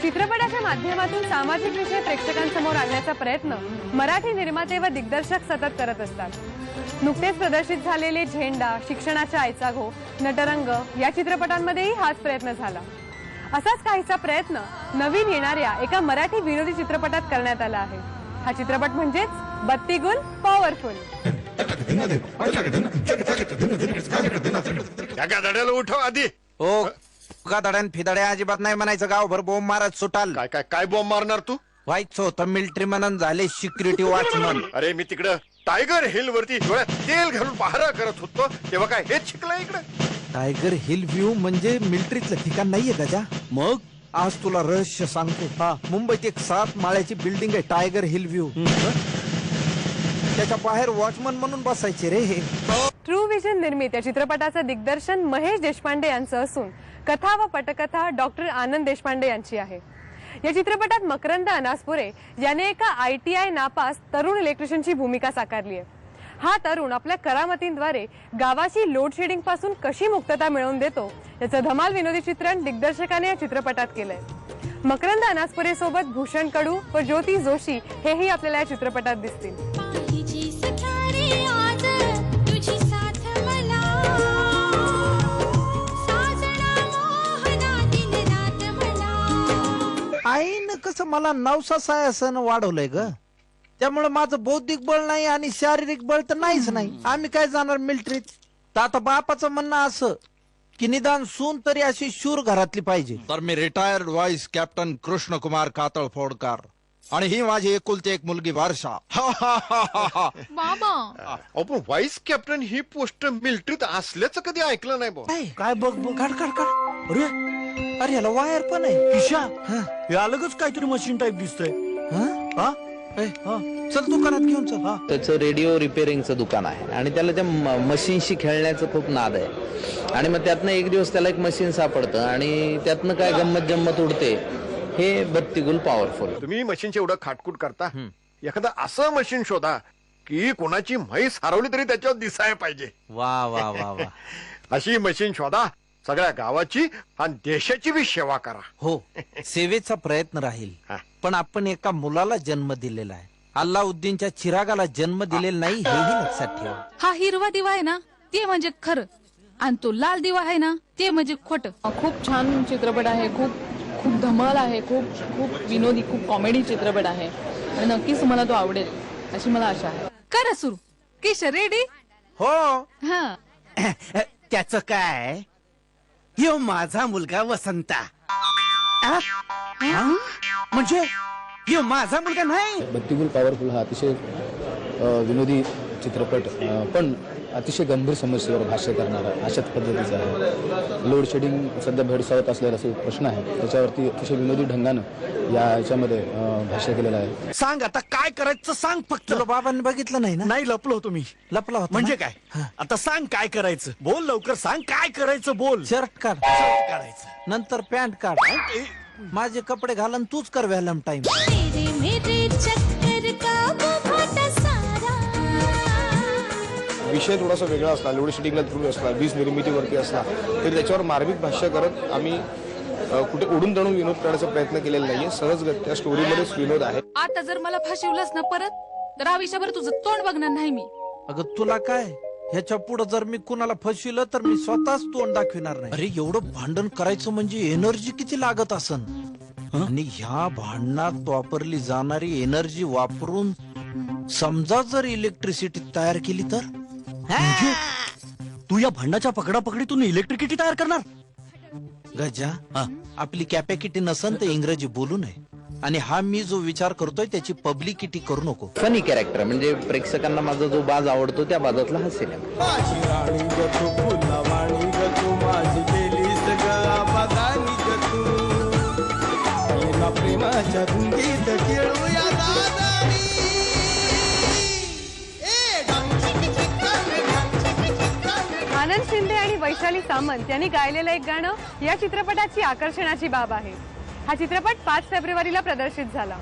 चित्रपटाच्या माध्यमातून सामाजिक विषय प्रेक्षकांसमोर आणण्याचा प्रयत्न मराठी निर्माते व दिग्दर्शक सतत करत असतात। नुकतेच प्रदर्शित झालेले झेंडा, शिक्षणाच्या आईचा घो, नटरंग या चित्रपटांमध्येही हाच प्रयत्न झाला। असाच काहीसा प्रयत्न नवीन येणाऱ्या एका मराठी विनोदी चित्रपटात करण्यात आला आहे। हा चित्रपट म्हणजेच बत्तीगुल पॉवरफुल। उठव आधी। हो का दड्यान फिदड्या अजिबात नाही म्हणायचं, गावभर बोंब मारत सुटाल। काय काय काय बॉम्ब मारणार तू? व्हायचं होतं मिलिटरी म्हणून झाले सिक्युरिटी वॉचमन। अरे मी तिकडं टायगर हिल वरती डोळ्यात तेल घालून पहारा करत होतो तेव्हा काय हेच शिकलं इकडं? टायगर हिल व्ह्यू म्हणजे मिलिटरीतलं ठिकाण नाहीये गजा। मग आज तुला रहस्य सांगतो। हा, मुंबईत एक 7 माळ्याची बिल्डिंग आहे टायगर हिल व्ह्यू। त्याच्या बाहेर वॉचमन म्हणून बसायचे रे हे। ट्रू विजन निर्मित या चित्रपटाचं दिग्दर्शन महेश देशपांडे यांचं असून कथा व पटकथा डॉक्टर आनंद देशपांडे यांची आहे। या चित्रपटात मकरंद अनासपुरे याने एका ITI नापास तरुण इलेक्ट्रिशियनची भूमिका साकारली आहे। हा तरुण आपल्या करामतींद्वारे गावाची लोड शेडिंग पासून कशी मुक्तता मिळवून देतो याचं धमाल विनोदी चित्रण दिग्दर्शकाने या चित्रपटात केलंय। मकरंद अनासपुरे सोबत भूषण कडू व ज्योती जोशी हेही आपल्याला या चित्रपटात दिसतील। आईनं कसं मला नवसासायानं वाढवलंय ग, त्यामुळे माझं बौद्धिक बळ नाही आणि शारीरिक बळ तर नाहीच नाही। आम्ही काय जाणार मिलिटरीत? तर आता बापाचं म्हणणं असं की निदान सून तरी अशी शूर घरातली पाहिजे। तर मी रिटायर्ड व्हाईस कॅप्टन कृष्णकुमार कातळ फोडकर आणि ही माझी एकुलती एक मुलगी वर्षा। मामा आपण व्हाईस कॅप्टन ही पोस्ट मिलिटरीत असल्याचं कधी ऐकलं नाही बा। काय बघ बघ काढ काढ काढ। अरे अरे याला वायर पण आहे। किशा हे अलगच काहीतरी मशीन टाईप दिसतंय। चल दुकानात घेऊन चल। त्याचं रेडिओ रिपेअरिंगचं दुकान आहे आणि त्याला त्या मशीनशी खेळण्याचं खूप नाद आहे आणि मग त्यातनं एक दिवस त्याला एक मशीन सापडतं आणि त्यातनं काय गंमत जम्मत उडते। हे बत्तीगुल पॉवरफुल। तुम्ही मशीनचे एवढं खाटकूट करता, एखादा असं मशीन शोधा की कोणाची म्हैस हरवली तरी त्याच्यावर दिसायला पाहिजे। वा वा वा वा। अशी मशीन शोधा, सगळ्या गावाची आणि देशाची बी सेवा करा। हो, सेवेचा प्रयत्न राहील। पण आपण एका मुलाला जन्म दिलेला आहे, अल्लाउद्दीनच्या चिरागाला जन्म दिलेला नाही हेही लक्षात ठेवा। हा हिरवा दिवा आहे ना ते म्हणजे खरं आणि तो लाल दिवा आहे ना ते म्हणजे खोटं। खूप छान चित्रपट आहे, खूप खूप धमाल आहे, खूप खूप विनोदी, खूप कॉमेडी चित्रपट आहे आणि नक्कीच मला तो आवडेल अशी मला आशा आहे। करा सुरू। किश रेडी? हो। हा त्याचं काय? यो माझा मुलगा वसंता। म्हणजे यो माझा मुलगा नाही? बत्तीगुल पॉवरफुल हा अतिशय विनोदी चित्रपट पण अतिशय गंभीर समस्येवर भाष्य करणारा अशाच पद्धतीचा आहे। लोड शेडिंग सध्या भेडसावत असलेला असा प्रश्न आहे, त्याच्यावरती अतिशय विनोदी ढंगानं याच्यामध्ये भाष्य केलेलं आहे। सांग आता काय करायचं सांग फक्त। तुला बाबांनी बघितलं नाही ना? नाही, लपलो होतो मी। लपला होता म्हणजे ना? काय? आता सांग काय करायचं, बोल लवकर सांग काय करायचं, बोल। शर्ट काढ, शर्ट काढायचं, नंतर पॅन्ट काढ, माझे कपडे घालून तूच कर व्हॅलम टाइम। विषय थोडासा वेगळा असला, लोड शेडिंगला थ्रू असला, वीज निर्मितीवरती असला तरी त्याच्यावर मार्मिक भाष्य करत आम्ही कुठे ओढून ताणून विनोद करण्याचा प्रयत्न केलेला नाहीये। सहजगत्या स्टोरीमध्येच विनोद आहे। आता जर मला फाशीवलंस ना परत तर आयुष्यभर तुझं तोंड बघणार नाही मी। अगं तुला काय, ह्याच्या पुढे जर मी कुणाला फसविलं तर मी स्वतःच तोंड दाखविणार नाही। अरे एवढं भांडण करायचं म्हणजे एनर्जी किती लागत असन, आणि ह्या भांडणात वापरली जाणारी एनर्जी वापरून समजा जर इलेक्ट्रिसिटी तयार केली तर? म्हणजे तू या भांडाच्या पकडापकडीतून इलेक्ट्रिसिटी तयार करणार? गजा, आपली कॅपॅसिटी नसन तर इंग्रजी बोलू नये आणि हा मी जो विचार करतोय त्याची पब्लिकिटी करू नको। फनी कॅरेक्टर म्हणजे प्रेक्षकांना माझा जो बाज आवडतो त्या बाजातला हा सिनेमा। आनंद शिंदे आणि वैशाली सामंत यांनी गायलेलं एक गाणं या चित्रपटाची आकर्षणाची बाब आहे। हा चित्रपट 5 फेब्रुवारीला प्रदर्शित झाला।